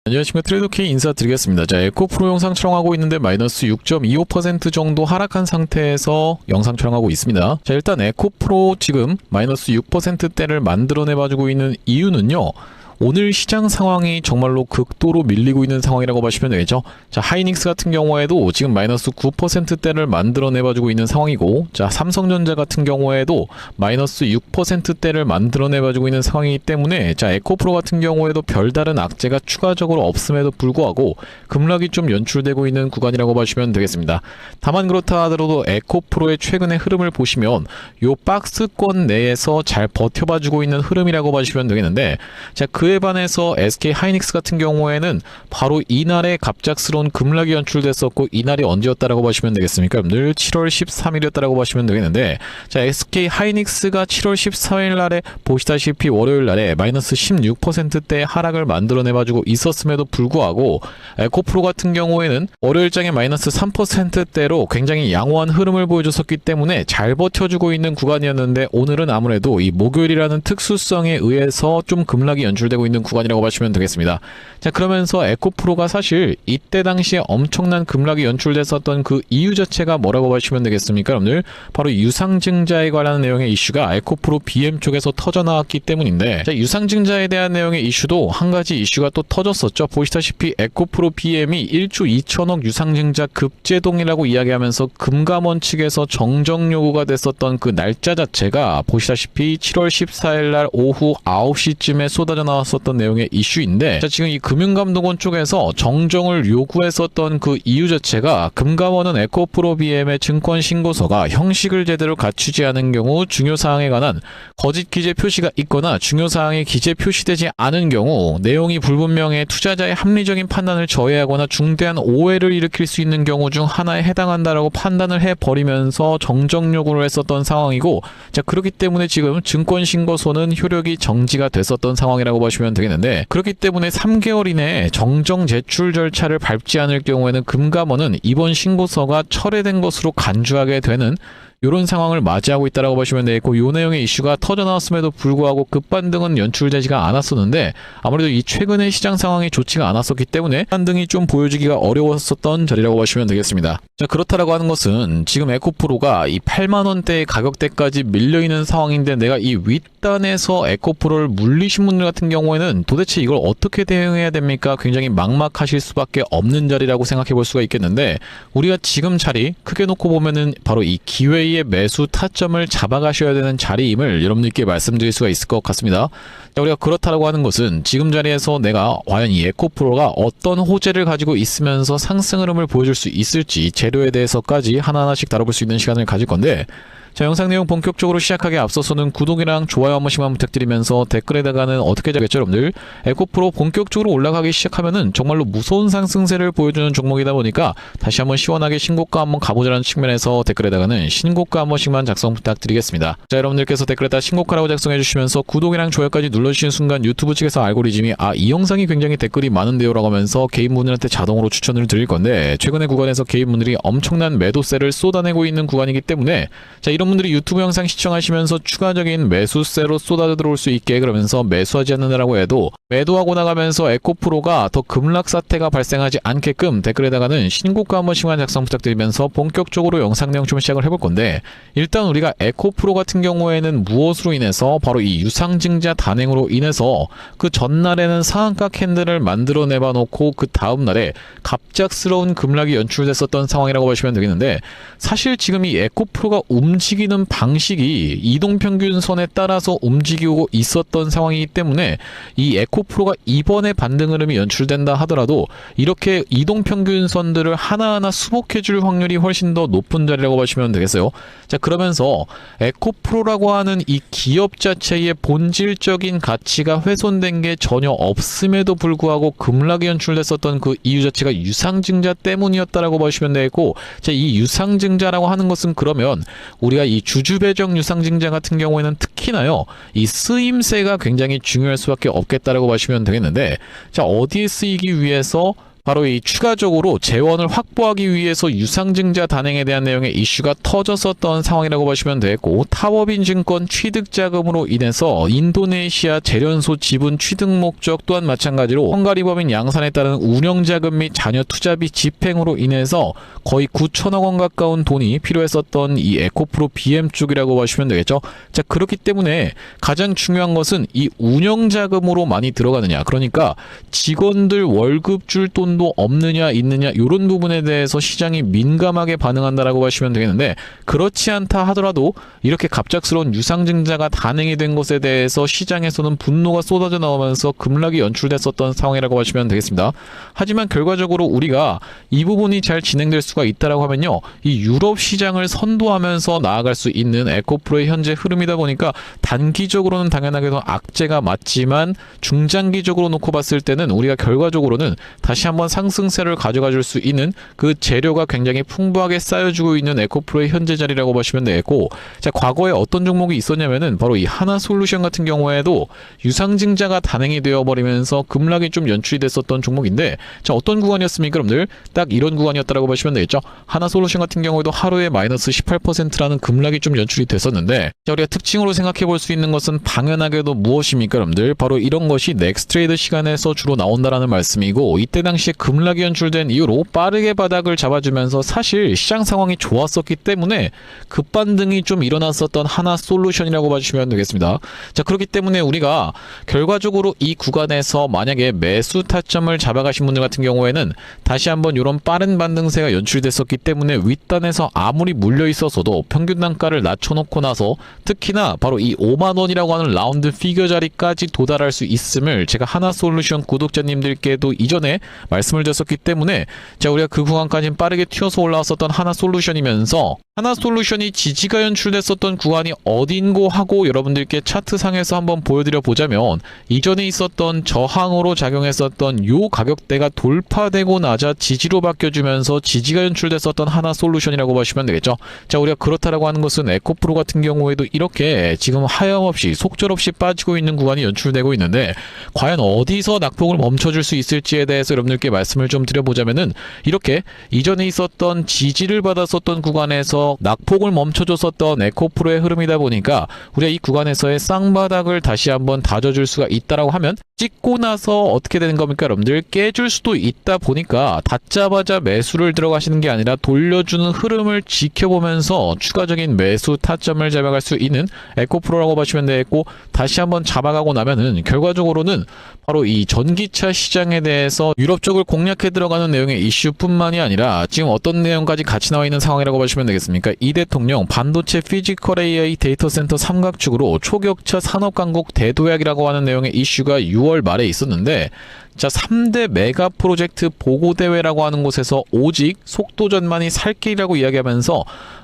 안녕하십니까, 트레이더K 인사드리겠습니다. 자, 에코프로 영상 촬영하고 있는데 마이너스 6.25% 정도 하락한 상태에서 영상 촬영하고 있습니다. 자, 일단 에코프로 지금 마이너스 6%대를 만들어내봐주고 있는 이유는요, 오늘 시장 상황이 정말로 극도로 밀리고 있는 상황이라고 보시면 되겠죠. 자, 하이닉스 같은 경우에도 지금 마이너스 9%대를 만들어내봐주고 있는 상황이고, 자, 삼성전자 같은 경우에도 마이너스 6%대를 만들어내봐주고 있는 상황이기 때문에, 자, 에코프로 같은 경우에도 별다른 악재가 추가적으로 없음에도 불구하고 급락이 좀 연출되고 있는 구간이라고 보시면 되겠습니다. 다만 그렇다 하더라도 에코프로의 최근의 흐름을 보시면 요 박스권 내에서 잘 버텨봐주고 있는 흐름이라고 보시면 되겠는데, 자, 그에 반해서 SK 하이닉스 같은 경우에는 바로 이날에 갑작스러운 급락이 연출됐었고, 이날이 언제였다라고 보시면 되겠습니까? 늘 7월 13일이었다라고 보시면 되겠는데, 자, SK 하이닉스가 7월 14일 날에 보시다시피 월요일 날에 마이너스 16%대의 하락을 만들어내봐주고 있었음에도 불구하고, 에코프로 같은 경우에는 월요일장에 마이너스 3%대로 굉장히 양호한 흐름을 보여줬었기 때문에 잘 버텨주고 있는 구간이었는데, 오늘은 아무래도 이 목요일이라는 특수성에 의해서 좀 급락이 연출되고 있는 구간이라고 보시면 되겠습니다. 자, 그러면서 에코프로가 사실 이때 당시에 엄청난 급락이 연출됐었던 그 이유 자체가 뭐라고 보시면 되겠습니까, 여러분들? 바로 유상증자에 관한 내용의 이슈가 에코프로 BM 쪽에서 터져나왔기 때문인데, 자, 유상증자에 대한 내용의 이슈도 한 가지 이슈가 또 터졌었죠. 보시다시피 에코프로 BM이 1조 2천억 유상증자 급제동이라고 이야기하면서 금감원 측에서 정정 요구가 됐었던 그 날짜 자체가 보시다시피 7월 14일 날 오후 9시쯤에 쏟아져 나왔었던 내용의 이슈인데, 자, 지금 이 금융감독원 쪽에서 정정을 요구했었던 그 이유 자체가, 금감원은 에코프로 BM의 증권 신고서가 형식을 제대로 갖추지 않은 경우, 중요사항에 관한 거짓 기재 표시가 있거나 중요사항에 기재 표시되지 않은 경우, 내용이 불분명해 투자자의 합리적인 판단을 저해하거나 중대한 오해를 일으킬 수 있는 경우 중 하나에 해당한다라고 판단을 해버리면서 정정 요구를 했었던 상황이고, 자, 그렇기 때문에 지금 증권 신고서는 효력이 정지가 됐었던 상황이라고 보시면 되겠는데, 그렇기 때문에 3개월 이내에 정정 제출 절차를 밟지 않을 경우에는 금감원은 이번 신고서가 철회된 것으로 간주하게 되는 이런 상황을 맞이하고 있다라고 보시면 되겠고, 이 내용의 이슈가 터져나왔음에도 불구하고 급반등은 연출되지가 않았었는데, 아무래도 이 최근의 시장 상황이 좋지가 않았었기 때문에 반등이 좀 보여주기가 어려웠었던 자리라고 보시면 되겠습니다. 자, 그렇다라고 하는 것은 지금 에코프로가 이 8만원대의 가격대까지 밀려있는 상황인데, 내가 이 윗단에서 에코프로를 물리신 분들 같은 경우에는 도대체 이걸 어떻게 대응해야 됩니까? 굉장히 막막하실 수밖에 없는 자리라고 생각해 볼 수가 있겠는데, 우리가 지금 자리 크게 놓고 보면은 바로 이 기회의 매수 타점을 잡아가셔야 되는 자리임을 여러분들께 말씀드릴 수가 있을 것 같습니다. 자, 우리가 그렇다라고 하는 것은 지금 자리에서 내가 과연 이 에코프로가 어떤 호재를 가지고 있으면서 상승 흐름을 보여줄 수 있을지, 재료에 대해서까지 하나하나씩 다뤄볼 수 있는 시간을 가질 건데, 자, 영상 내용 본격적으로 시작하기에 앞서서는 구독이랑 좋아요 한 번씩만 부탁드리면서, 댓글에다가는 어떻게 잡겠죠, 여러분들? 에코프로 본격적으로 올라가기 시작하면은 정말로 무서운 상승세를 보여주는 종목이다 보니까 다시 한번 시원하게 신고가 한번 가보자는 측면에서 댓글에다가는 신고가 한 번씩만 작성 부탁드리겠습니다. 자, 여러분들께서 댓글에다 신고가라고 작성해 주시면서 구독이랑 좋아요까지 눌러주시는 순간 유튜브 측에서 알고리즘이 이 영상이 굉장히 댓글이 많은데요 라고 하면서 개인분들한테 자동으로 추천을 드릴 건데, 최근의 구간에서 개인분들이 엄청난 매도세를 쏟아내고 있는 구간이기 때문에, 자, 이런 분들이 유튜브 영상 시청하시면서 추가적인 매수세로 쏟아져 들어올 수 있게, 그러면서 매수하지 않는다라고 해도 매도하고 나가면서 에코프로가 더 급락 사태가 발생하지 않게끔 댓글에다가는 신고가 한 번씩만 작성 부탁드리면서 본격적으로 영상 내용 좀 시작을 해볼 건데, 일단 우리가 에코프로 같은 경우에는 무엇으로 인해서, 바로 이 유상증자 단행으로 인해서 그 전날에는 상한가 캔들을 만들어 내봐 놓고 그 다음날에 갑작스러운 급락이 연출됐었던 상황이라고 보시면 되겠는데, 사실 지금 이 에코프로가 움직이는 방식이 이동평균선에 따라서 움직이고 있었던 상황이기 때문에, 이 에코프로가 이번에 반등 흐름이 연출된다 하더라도 이렇게 이동평균선들을 하나하나 수복해줄 확률이 훨씬 더 높은 자리라고 보시면 되겠어요. 자, 그러면서 에코프로라고 하는 이 기업 자체의 본질적인 가치가 훼손된 게 전혀 없음에도 불구하고 급락이 연출됐었던 그 이유 자체가 유상증자 때문이었다라고 보시면 되겠고, 자, 이 유상증자라고 하는 것은 그러면 우리가 이 주주배정 유상증자 같은 경우에는 특히나요, 이 쓰임새가 굉장히 중요할 수밖에 없겠다라고 보시면 되겠는데, 자, 어디에 쓰이기 위해서 바로 이 추가적으로 재원을 확보하기 위해서 유상증자 단행에 대한 내용의 이슈가 터졌었던 상황이라고 보시면 되겠고, 타워빈 증권 취득 자금으로 인해서 인도네시아 재련소 지분 취득 목적 또한 마찬가지로 헝가리 법인 양산에 따른 운영자금 및 자녀 투자비 집행으로 인해서 거의 9천억 원 가까운 돈이 필요했었던 이 에코프로 BM 쪽이라고 보시면 되겠죠. 자, 그렇기 때문에 가장 중요한 것은 이 운영자금으로 많이 들어가느냐, 그러니까 직원들 월급 줄 돈도 없느냐 있느냐 이런 부분에 대해서 시장이 민감하게 반응한다라고 보시면 되겠는데, 그렇지 않다 하더라도 이렇게 갑작스러운 유상증자가 단행이 된 것에 대해서 시장에서는 분노가 쏟아져 나오면서 급락이 연출됐었던 상황이라고 보시면 되겠습니다. 하지만 결과적으로 우리가 이 부분이 잘 진행될 수가 있다라고 하면요, 이 유럽 시장을 선도하면서 나아갈 수 있는 에코프로의 현재 흐름이다 보니까 단기적으로는 당연하게도 악재가 맞지만 중장기적으로 놓고 봤을 때는 우리가 결과적으로는 다시 한번 상승세를 가져가 줄 수 있는 그 재료가 굉장히 풍부하게 쌓여주고 있는 에코프로의 현재 자리라고 보시면 되겠고, 자, 과거에 어떤 종목이 있었냐면은 바로 이 하나솔루션 같은 경우에도 유상증자가 단행이 되어버리면서 급락이 좀 연출이 됐었던 종목인데, 자, 어떤 구간이었습니까 여러분들? 딱 이런 구간이었다라고 보시면 되겠죠. 하나솔루션 같은 경우에도 하루에 마이너스 18%라는 급락이 좀 연출이 됐었는데, 자, 우리가 특징으로 생각해 볼 수 있는 것은 당연하게도 무엇입니까 여러분들? 바로 이런 것이 넥스트레이드 시간에서 주로 나온다라는 말씀이고, 이때 당시에 급락이 연출된 이후로 빠르게 바닥을 잡아주면서 사실 시장 상황이 좋았었기 때문에 급반등이 좀 일어났었던 하나솔루션이라고 봐주시면 되겠습니다. 자, 그렇기 때문에 우리가 결과적으로 이 구간에서 만약에 매수 타점을 잡아가신 분들 같은 경우에는 다시 한번 이런 빠른 반등세가 연출됐었기 때문에 윗단에서 아무리 물려 있었어도 평균 단가를 낮춰놓고 나서 특히나 바로 이 5만원이라고 하는 라운드 피겨 자리까지 도달할 수 있음을 제가 하나솔루션 구독자님들께도 이전에 말씀을 드렸었기 때문에, 자, 우리가 그 구간까지는 빠르게 튀어서 올라왔었던 하나솔루션이면서, 하나솔루션이 지지가 연출됐었던 구간이 어딘고 하고 여러분들께 차트상에서 한번 보여드려 보자면, 이전에 있었던 저항으로 작용했었던 요 가격대가 돌파되고 나자 지지로 바뀌어주면서 지지가 연출됐었던 하나솔루션이라고 보시면 되겠죠. 자, 우리가 그렇다라고 하는 것은 에코프로 같은 경우에도 이렇게 지금 하염없이 속절없이 빠지고 있는 구간이 연출되고 있는데, 과연 어디서 낙폭을 멈춰줄 수 있을지에 대해서 여러분들께 말씀을 좀 드려보자면은, 이렇게 이전에 있었던 지지를 받았었던 구간에서 낙폭을 멈춰줬었던 에코프로의 흐름이다 보니까 우리가 이 구간에서의 쌍바닥을 다시 한번 다져줄 수가 있다라고 하면, 찍고 나서 어떻게 되는 겁니까 여러분들? 깨줄 수도 있다 보니까 닫자마자 매수를 들어가시는 게 아니라 돌려주는 흐름을 지켜보면서 추가적인 매수 타점을 잡아갈 수 있는 에코프로라고 보시면 되겠고, 다시 한번 잡아가고 나면은 결과적으로는 바로 이 전기차 시장에 대해서 유럽 쪽을 공략해 들어가는 내용의 이슈뿐만이 아니라 지금 어떤 내용까지 같이 나와 있는 상황이라고 보시면 되겠습니까? 이 대통령 반도체 피지컬 AI 데이터 센터 삼각축으로 초격차 산업 강국 대도약이라고 하는 내용의 이슈가 6월 말에 있었는데, 자, 3대 메가 프로젝트 보고대회라고 하는 곳에서 오직 속도전만이 살 길이라고 이야기하면서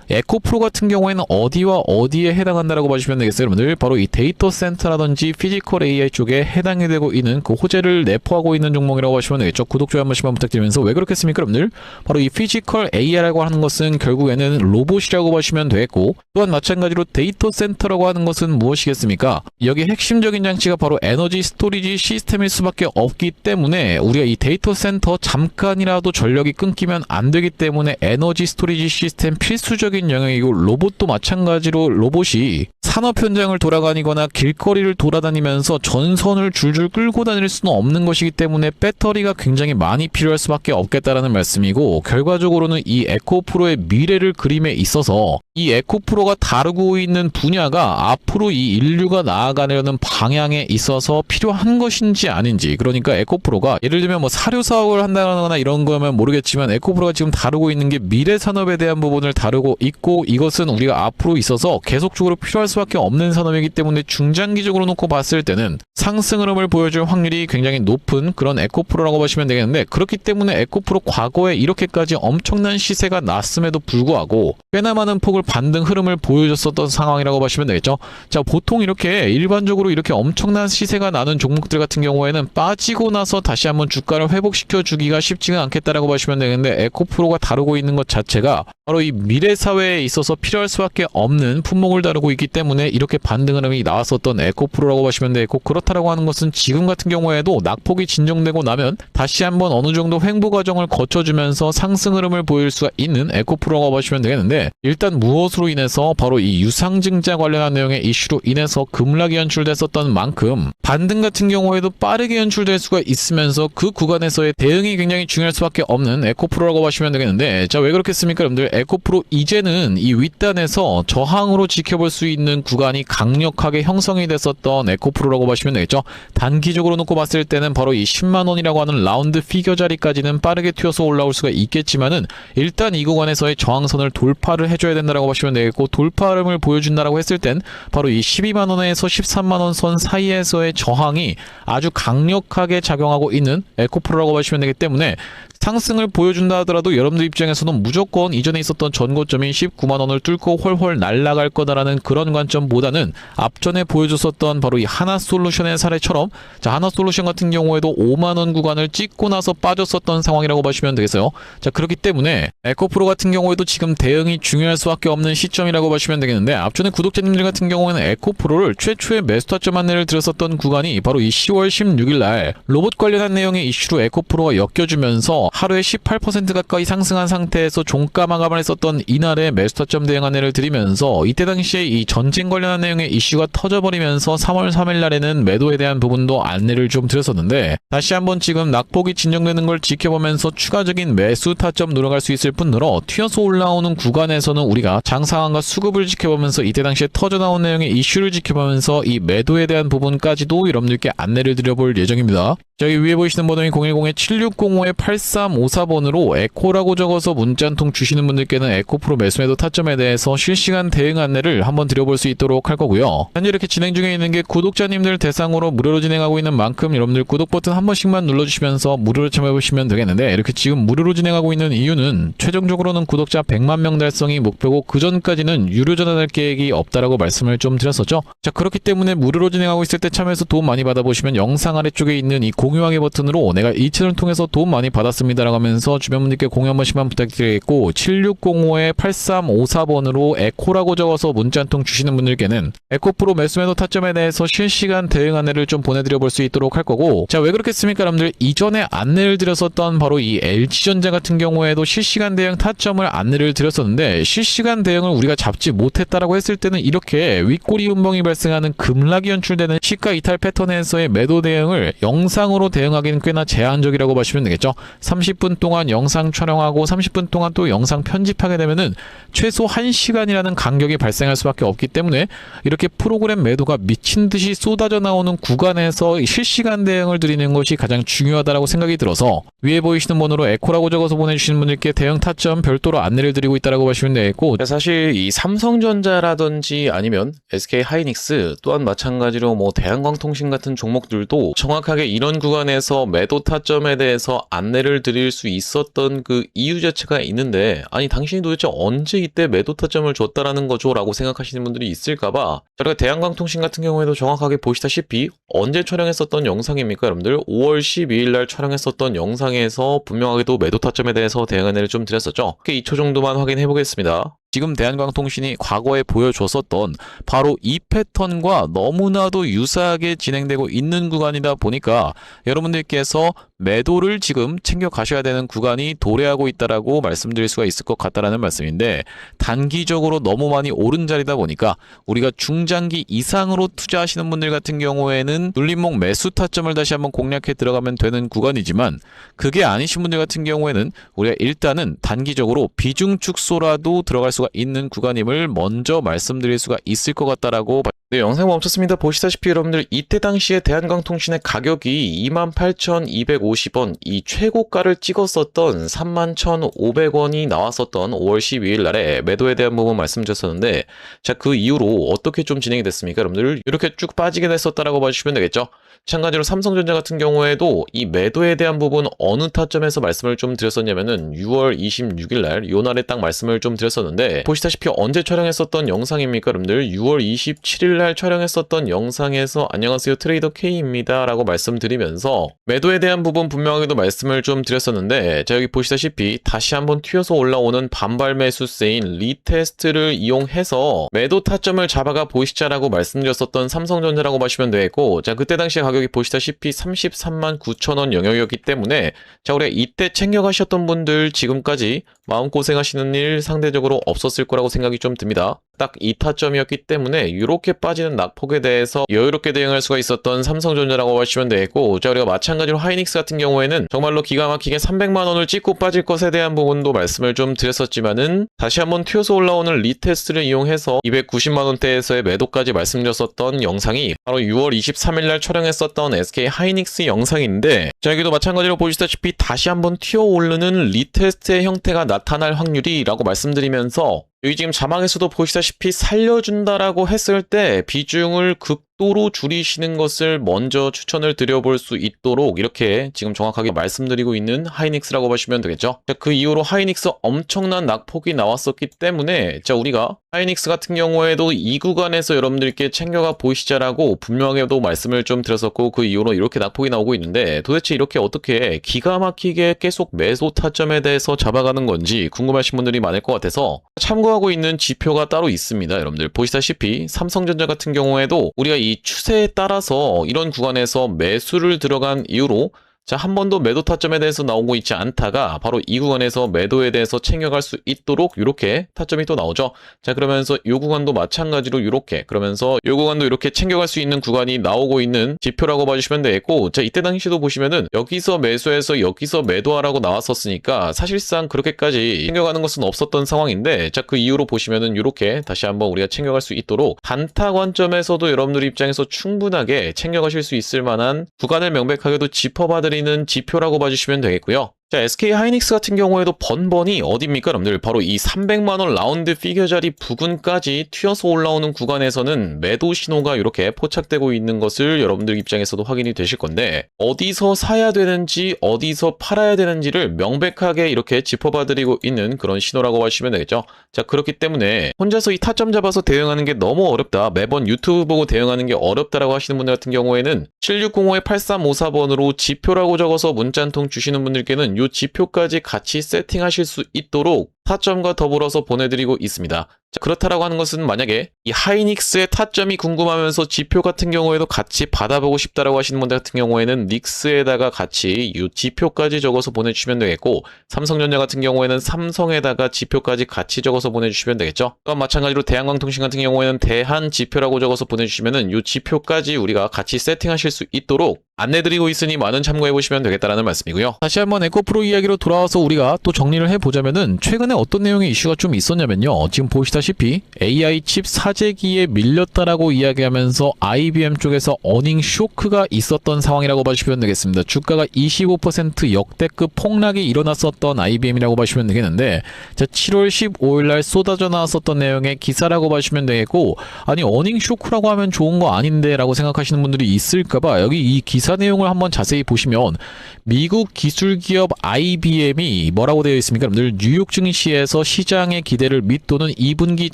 에코프로 같은 경우에는 어디와 어디에 해당한다라고 봐주시면 되겠어요 여러분들? 바로 이 데이터 센터라든지 피지컬 AI 쪽에 해당이 되고 있는 그 호재를 내포하고 있는 종목이라고 하시면 되겠죠. 구독, 좋아요 한 번씩만 부탁드리면서, 왜 그렇겠습니까 여러분들? 바로 이 피지컬 AI라고 하는 것은 결국에는 로봇이라고 보시면 되겠고, 또한 마찬가지로 데이터 센터라고 하는 것은 무엇이겠습니까? 여기 핵심적인 장치가 바로 에너지 스토리지 시스템일 수밖에 없기 때문에 우리가 이 데이터 센터 잠깐이라도 전력이 끊기면 안 되기 때문에 에너지 스토리지 시스템 필수적인 영역이고, 로봇도 마찬가지로 로봇이 산업 현장을 돌아다니거나 길거리를 돌아다니면서 전선을 줄줄 끌고 다닐 수는 없는 것이기 때문에 배터리가 굉장히 많이 필요할 수밖에 없겠다라는 말씀이고, 결과적으로는 이 에코프로의 미래를 그림에 있어서 이 에코프로가 다루고 있는 분야가 앞으로 이 인류가 나아가려는 방향에 있어서 필요한 것인지 아닌지, 그러니까 에코프로가 예를 들면 뭐 사료 사업을 한다거나 이런 거면 모르겠지만 에코프로가 지금 다루고 있는 게 미래 산업에 대한 부분을 다루고 있고, 이것은 우리가 앞으로 있어서 계속적으로 필요할 수밖에 없는 산업이기 때문에 중장기적으로 놓고 봤을 때는 상승 흐름을 보여줄 확률이 굉장히 높은 그런 에코프로라고 보시면 되겠는데, 그렇기 때문에 에코프로 과거에 이렇게까지 엄청난 시세가 났음에도 불구하고 꽤나 많은 폭을 단기적으로 반등 흐름을 보여줬었던 상황이라고 보시면 되겠죠. 자, 보통 이렇게 일반적으로 이렇게 엄청난 시세가 나는 종목들 같은 경우에는 빠지고 나서 다시 한번 주가를 회복시켜 주기가 쉽지가 않겠다라고 보시면 되는데, 에코프로가 다루고 있는 것 자체가 바로 이 미래 사회에 있어서 필요할 수밖에 없는 품목을 다루고 있기 때문에 이렇게 반등 흐름이 나왔었던 에코프로라고 보시면 되고, 그렇다라고 하는 것은 지금 같은 경우에도 낙폭이 진정되고 나면 다시 한번 어느 정도 횡보 과정을 거쳐주면서 상승 흐름을 보일 수가 있는 에코프로라고 보시면 되겠는데, 일단 무엇으로 인해서 바로 이 유상증자 관련한 내용의 이슈로 인해서 급락이 연출됐었던 만큼 반등 같은 경우에도 빠르게 연출될 수가 있으면서 그 구간에서의 대응이 굉장히 중요할 수밖에 없는 에코프로라고 보시면 되겠는데, 자, 왜 그렇겠습니까 여러분들? 에코프로 이제는 이 윗단에서 저항으로 지켜볼 수 있는 구간이 강력하게 형성이 됐었던 에코프로라고 보시면 되겠죠. 단기적으로 놓고 봤을 때는 바로 이 10만원이라고 하는 라운드 피겨 자리까지는 빠르게 튀어서 올라올 수가 있겠지만은, 일단 이 구간에서의 저항선을 돌파를 해줘야 된다라고 보시면 되겠고, 돌파 흐름을 보여준다라고 했을 땐 바로 이 12만원에서 13만원 선 사이에서의 저항이 아주 강력하게 작용하고 있는 에코프로라고 보시면 되기 때문에, 상승을 보여준다 하더라도 여러분들 입장에서는 무조건 이전에 있었던 전고점인 19만원을 뚫고 훨훨 날아갈 거다라는 그런 관점보다는, 앞전에 보여줬었던 바로 이 하나솔루션의 사례처럼, 자, 하나솔루션 같은 경우에도 5만원 구간을 찍고 나서 빠졌었던 상황이라고 보시면 되겠어요. 자, 그렇기 때문에 에코프로 같은 경우에도 지금 대응이 중요할 수밖에 없는 시점이라고 보시면 되겠는데, 앞전에 구독자님들 같은 경우에는 에코프로를 최초의 매수 타점 안내를 드렸었던 구간이 바로 이 10월 16일날 로봇 관련한 내용의 이슈로 에코프로가 엮여주면서 하루에 18% 가까이 상승한 상태에서 종가 마감을 했었던 이날의 매수 타점 대응 안내를 드리면서, 이때 당시에 이 전쟁 관련한 내용의 이슈가 터져버리면서 3월 3일 날에는 매도에 대한 부분도 안내를 좀 드렸었는데, 다시 한번 지금 낙폭이 진정되는 걸 지켜보면서 추가적인 매수 타점 노려갈 수 있을 뿐더러, 튀어서 올라오는 구간에서는 우리가 장상한과 수급을 지켜보면서 이때 당시에 터져나온 내용의 이슈를 지켜보면서 이 매도에 대한 부분까지도 여러분들께 안내를 드려볼 예정입니다. 저기 위에 보이시는 번호인 010-7605-8354번으로 에코라고 적어서 문자 한 통 주시는 분들께는 에코프로 매수매도 타점에 대해서 실시간 대응 안내를 한번 드려볼 수 있도록 할 거고요. 현재 이렇게 진행 중에 있는 게 구독자님들 대상으로 무료로 진행하고 있는 만큼 여러분들 구독 버튼 한 번씩만 눌러주시면서 무료로 참여해보시면 되겠는데, 이렇게 지금 무료로 진행하고 있는 이유는 최종적으로는 구독자 100만 명 달성이 목표고, 그 전까지는 유료 전환할 계획이 없다라고 말씀을 좀 드렸었죠. 자, 그렇기 때문에 무료로 진행하고 있을 때 참여해서 도움 많이 받아보시면 영상 아래쪽에 있는 이 공유하기 버튼으로 내가 이 채널을 통해서 도움 많이 받았습니다라고 하면서 주변 분들께 공유 한 번씩만 부탁드리겠고, 7605-8354번으로 에코라고 적어서 문자 한 통 주시는 분들께는 에코프로 매수매도 타점에 대해서 실시간 대응 안내를 좀 보내드려 볼 수 있도록 할 거고, 자, 왜 그렇겠습니까 여러분들? 이전에 안내를 드렸었던 바로 이 LG전자 같은 경우에도 실시간 대응 타점을 안내를 드렸었는데, 실시간 대응을 우리가 잡지 못했다라고 했을 때는 이렇게 윗꼬리 음봉이 발생하는 급락이 연출되는 시가 이탈 패턴에서의 매도 대응을 영상으로 대응하기는 꽤나 제한적이라고 보시면 되겠죠. 30분 동안 영상 촬영하고 30분 동안 또 영상 편집하게 되면은 최소 1시간이라는 간격이 발생할 수밖에 없기 때문에, 이렇게 프로그램 매도가 미친 듯이 쏟아져 나오는 구간에서 실시간 대응을 드리는 것이 가장 중요하다고 생각이 들어서, 위에 보이시는 번호로 에코라고 적어서 보내주시는 분들께 대응 타점 별도로 안내를 드리고 있다고 보시면 되겠고, 사실 이 삼성전자라든지 아니면 SK하이닉스 또한 마찬가지로 뭐 대한광통신 같은 종목들도 정확하게 이런 구간에서 매도 타점에 대해서 안내를 드릴 수 있었던 그 이유 자체가 있는데, 아니 당신이 도대체 언제 이때 매도 타점을 줬다라는 거죠? 라고 생각하시는 분들이 있을까봐, 저희가 대한광통신 같은 경우에도 정확하게 보시다시피 언제 촬영했었던 영상입니까 여러분들? 5월 12일 날 촬영했었던 영상에서 분명하게도 매도 타점에 대해서 대응 안내를 좀 드렸었죠. 2초 정도만 확인해 보겠습니다. 지금 대한광통신이 과거에 보여줬었던 바로 이 패턴과 너무나도 유사하게 진행되고 있는 구간이다 보니까 여러분들께서 매도를 지금 챙겨 가셔야 되는 구간이 도래하고 있다라고 말씀드릴 수가 있을 것 같다라는 말씀인데, 단기적으로 너무 많이 오른 자리다 보니까 우리가 중장기 이상으로 투자하시는 분들 같은 경우에는 눌림목 매수 타점을 다시 한번 공략해 들어가면 되는 구간이지만, 그게 아니신 분들 같은 경우에는 우리가 일단은 단기적으로 비중 축소라도 들어갈 수가 있는 구간임을 먼저 말씀드릴 수가 있을 것 같다라고 네, 영상 멈췄습니다. 보시다시피 여러분들 이때 당시에 대한광통신의 가격이 28,250원, 이 최고가를 찍었었던 31,500원이 나왔었던 5월 12일 날에 매도에 대한 부분 말씀드렸었는데, 자, 그 이후로 어떻게 좀 진행이 됐습니까? 여러분들 이렇게 쭉 빠지게 됐었다라고 봐주시면 되겠죠? 마찬가지로 삼성전자 같은 경우에도 이 매도에 대한 부분 어느 타점에서 말씀을 좀 드렸었냐면은 6월 26일 날, 요 날에 딱 말씀을 좀 드렸었는데, 보시다시피 언제 촬영했었던 영상입니까? 여러분들 6월 27일 날 촬영했었던 영상에서 안녕하세요 트레이더 K입니다 라고 말씀드리면서 매도에 대한 부분 분명하게도 말씀을 좀 드렸었는데, 자, 여기 보시다시피 다시 한번 튀어서 올라오는 반발 매수세인 리테스트를 이용해서 매도 타점을 잡아가 보시자라고 말씀드렸었던 삼성전자라고 보시면 되겠고, 자, 그때 당시 가격이 보시다시피 33만 9천원 영역이었기 때문에, 자, 우리 이때 챙겨가셨던 분들 지금까지 마음고생하시는 일 상대적으로 없었을 거라고 생각이 좀 듭니다. 딱 이 타점이었기 때문에 이렇게 빠지는 낙폭에 대해서 여유롭게 대응할 수가 있었던 삼성전자라고 보시면 되겠고, 자, 우리가 마찬가지로 하이닉스 같은 경우에는 정말로 기가 막히게 300만원을 찍고 빠질 것에 대한 부분도 말씀을 좀 드렸었지만은 다시 한번 튀어서 올라오는 리테스트를 이용해서 290만원대에서의 매도까지 말씀드렸었던 영상이 바로 6월 23일 날 촬영했었던 SK 하이닉스 영상인데, 자, 여기도 마찬가지로 보시다시피 다시 한번 튀어 오르는 리테스트의 형태가 나타날 확률이 라고 말씀드리면서, 여기 지금 자막에서도 보시다시피 살려준다라고 했을 때 비중을 극도로 줄이시는 것을 먼저 추천을 드려볼 수 있도록 이렇게 지금 정확하게 말씀드리고 있는 하이닉스라고 보시면 되겠죠. 자, 그 이후로 하이닉스 엄청난 낙폭이 나왔었기 때문에, 자, 우리가 하이닉스 같은 경우에도 이 구간에서 여러분들께 챙겨가 보시자라고 분명하게도 말씀을 좀 드렸었고, 그 이후로 이렇게 낙폭이 나오고 있는데, 도대체 이렇게 어떻게 기가 막히게 계속 매수 타점에 대해서 잡아가는 건지 궁금하신 분들이 많을 것 같아서 참고하고 있는 지표가 따로 있습니다. 여러분들 보시다시피 삼성전자 같은 경우에도 우리가 이 추세에 따라서 이런 구간에서 매수를 들어간 이후로, 자, 한 번도 매도 타점에 대해서 나오고 있지 않다가 바로 이 구간에서 매도에 대해서 챙겨갈 수 있도록 이렇게 타점이 또 나오죠. 자, 그러면서 이 구간도 마찬가지로 이렇게, 그러면서 이 구간도 이렇게 챙겨갈 수 있는 구간이 나오고 있는 지표라고 봐주시면 되겠고, 자, 이때 당시도 보시면은 여기서 매수해서 여기서 매도하라고 나왔었으니까 사실상 그렇게까지 챙겨가는 것은 없었던 상황인데, 자, 그 이후로 보시면은 이렇게 다시 한번 우리가 챙겨갈 수 있도록 단타 관점에서도 여러분들 입장에서 충분하게 챙겨가실 수 있을 만한 구간을 명백하게도 짚어봐드리는 지표라고 봐주시면 되겠고요. 자, SK 하이닉스 같은 경우에도 번번이 어디입니까, 여러분들? 바로 이 300만원 라운드 피겨 자리 부근까지 튀어서 올라오는 구간에서는 매도 신호가 이렇게 포착되고 있는 것을 여러분들 입장에서도 확인이 되실 건데, 어디서 사야 되는지 어디서 팔아야 되는지를 명백하게 이렇게 짚어봐드리고 있는 그런 신호라고 보시면 되겠죠. 자, 그렇기 때문에 혼자서 이 타점 잡아서 대응하는 게 너무 어렵다, 매번 유튜브 보고 대응하는 게 어렵다라고 하시는 분들 같은 경우에는 7605-8354번으로 지표라고 적어서 문자 한 통 주시는 분들께는 이 지표까지 같이 세팅하실 수 있도록 타점과 더불어서 보내드리고 있습니다. 자, 그렇다라고 하는 것은 만약에 이 하이닉스의 타점이 궁금하면서 지표 같은 경우에도 같이 받아보고 싶다라고 하시는 분들 같은 경우에는 닉스에다가 같이 이 지표까지 적어서 보내주시면 되겠고, 삼성전자 같은 경우에는 삼성에다가 지표까지 같이 적어서 보내주시면 되겠죠. 또한 마찬가지로 대한광통신 같은 경우에는 대한 지표라고 적어서 보내주시면은 이 지표까지 우리가 같이 세팅하실 수 있도록 안내드리고 있으니 많은 참고해보시면 되겠다라는 말씀이고요. 다시 한번 에코프로 이야기로 돌아와서 우리가 또 정리를 해보자면은 최근에 어떤 내용의 이슈가 좀 있었냐면요. 지금 보시다시피 AI 칩 사재기에 밀렸다라고 이야기하면서 IBM 쪽에서 어닝 쇼크가 있었던 상황이라고 봐주시면 되겠습니다. 주가가 25% 역대급 폭락이 일어났었던 IBM이라고 봐주시면 되겠는데, 자, 7월 15일 날 쏟아져 나왔었던 내용의 기사라고 봐주시면 되겠고, 아니 어닝 쇼크라고 하면 좋은 거 아닌데 라고 생각하시는 분들이 있을까봐 여기 이 기사 내용을 한번 자세히 보시면 미국 기술기업 IBM이 뭐라고 되어 있습니까? 여러분들 뉴욕 증시에서 시장의 기대를 밑도는 2분기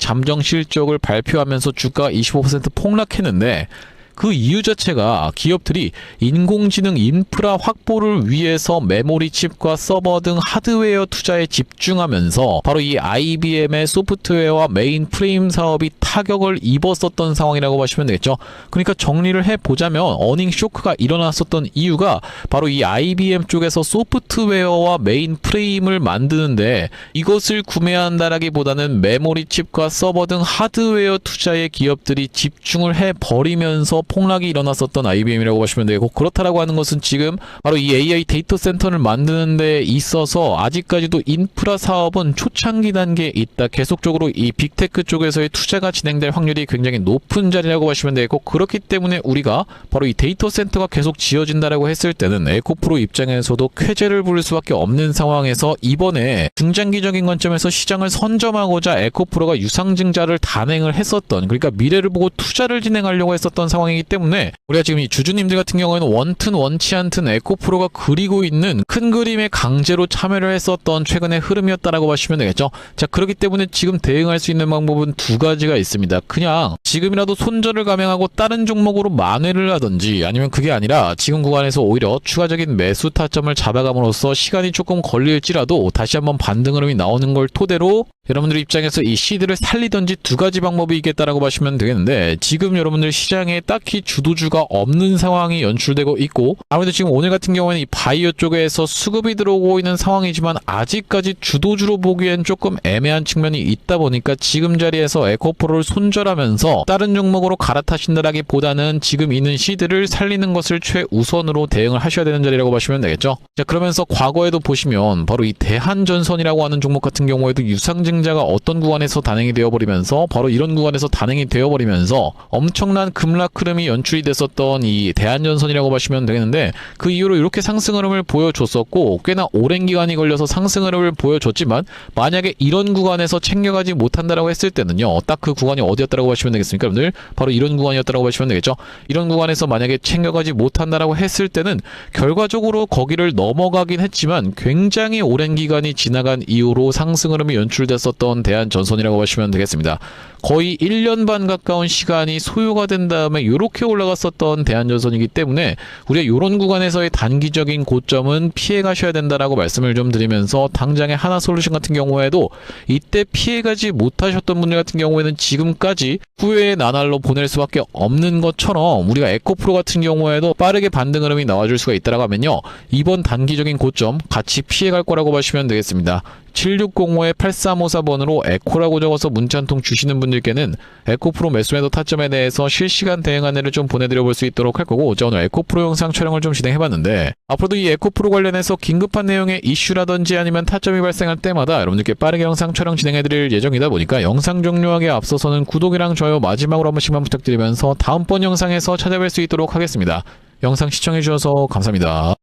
잠정 실적을 발표하면서 주가가 25% 폭락했는데, 그 이유 자체가 기업들이 인공지능 인프라 확보를 위해서 메모리 칩과 서버 등 하드웨어 투자에 집중하면서 바로 이 IBM의 소프트웨어와 메인 프레임 사업이 타격을 입었었던 상황이라고 보시면 되겠죠. 그러니까 정리를 해보자면 어닝 쇼크가 일어났었던 이유가 바로 이 IBM 쪽에서 소프트웨어와 메인 프레임을 만드는데 이것을 구매한다라기보다는 메모리 칩과 서버 등 하드웨어 투자에 기업들이 집중을 해버리면서 폭락이 일어났었던 IBM이라고 보시면 되고, 그렇다라고 하는 것은 지금 바로 이 AI 데이터 센터를 만드는 데 있어서 아직까지도 인프라 사업은 초창기 단계에 있다. 계속적으로 이 빅테크 쪽에서의 투자가 진행될 확률이 굉장히 높은 자리라고 보시면 되고, 그렇기 때문에 우리가 바로 이 데이터 센터가 계속 지어진다라고 했을 때는 에코프로 입장에서도 쾌재를 부를 수밖에 없는 상황에서 이번에 중장기적인 관점에서 시장을 선점하고자 에코프로가 유상증자를 단행을 했었던, 그러니까 미래를 보고 투자를 진행하려고 했었던 상황이기 때문에 우리가 지금 이 주주님들 같은 경우에는 원튼 원치 않든 에코프로가 그리고 있는 큰 그림에 강제로 참여를 했었던 최근의 흐름이었다라고 보시면 되겠죠. 자, 그렇기 때문에 지금 대응할 수 있는 방법은 두 가지가 있습니다. 그냥 지금이라도 손절을 감행하고 다른 종목으로 만회를 하든지, 아니면 그게 아니라 지금 구간에서 오히려 추가적인 매수 타점을 잡아감으로써 시간이 조금 걸릴지라도 다시 한번 반등 흐름이 나오는 걸 토대로 여러분들 입장에서 이 시드를 살리든지 두 가지 방법이 있겠다라고 보시면 되겠는데, 지금 여러분들 시장에 딱히 주도주가 없는 상황이 연출되고 있고, 아무래도 지금 오늘 같은 경우에는 이 바이오 쪽에서 수급이 들어오고 있는 상황이지만 아직까지 주도주로 보기엔 조금 애매한 측면이 있다 보니까 지금 자리에서 에코프로를 손절하면서 다른 종목으로 갈아타신다라기보다는 지금 있는 시드를 살리는 것을 최우선으로 대응을 하셔야 되는 자리라고 보시면 되겠죠. 자, 그러면서 과거에도 보시면 바로 이 대한전선이라고 하는 종목 같은 경우에도 유상증자가 어떤 구간에서 단행이 되어버리면서 바로 이런 구간에서 단행이 되어버리면서 엄청난 급락 흐름이 연출이 됐었던 이 대한전선이라고 보시면 되겠는데, 그 이후로 이렇게 상승 흐름을 보여줬었고 꽤나 오랜 기간이 걸려서 상승 흐름을 보여줬지만, 만약에 이런 구간에서 챙겨가지 못한다라고 했을 때는요, 딱 그 구간이 어디였다라고 보시면 되겠습니까 여러분들? 바로 이런 구간이었다라고 보시면 되겠죠. 이런 구간에서 만약에 챙겨가지 못한다라고 했을 때는 결과적으로 거기를 넘어가긴 했지만 굉장히 오랜 기간이 지나간 이후로 상승 흐름이 연출됐었던 대한전선이라고 보시면 되겠습니다. 거의 1년 반 가까운 시간이 소요가 된 다음에 이렇게 올라갔었던 대한전선이기 때문에 우리가 이런 구간에서의 단기적인 고점은 피해 가셔야 된다라고 말씀을 좀 드리면서, 당장의 하나솔루션 같은 경우에도 이때 피해가지 못하셨던 분들 같은 경우에는 지금까지 후회의 나날로 보낼 수밖에 없는 것처럼, 우리가 에코프로 같은 경우에도 빠르게 반등 흐름이 나와줄 수가 있다라고 하면요, 이번 단기적인 고점 같이 피해갈 거라고 보시면 되겠습니다. 7605-8354번으로 에코라고 적어서 문자 한 통 주시는 분들께는 에코프로 매수매도 타점에 대해서 실시간 대응 안내를 좀 보내드려 볼 수 있도록 할 거고, 자, 오늘 에코프로 영상 촬영을 좀 진행해봤는데, 앞으로도 이 에코프로 관련해서 긴급한 내용의 이슈라든지 아니면 타점이 발생할 때마다 여러분들께 빠르게 영상 촬영 진행해드릴 예정이다 보니까 영상 종료하기에 앞서서는 구독이랑 좋아요 마지막으로 한 번씩만 부탁드리면서 다음번 영상에서 찾아뵐 수 있도록 하겠습니다. 영상 시청해주셔서 감사합니다.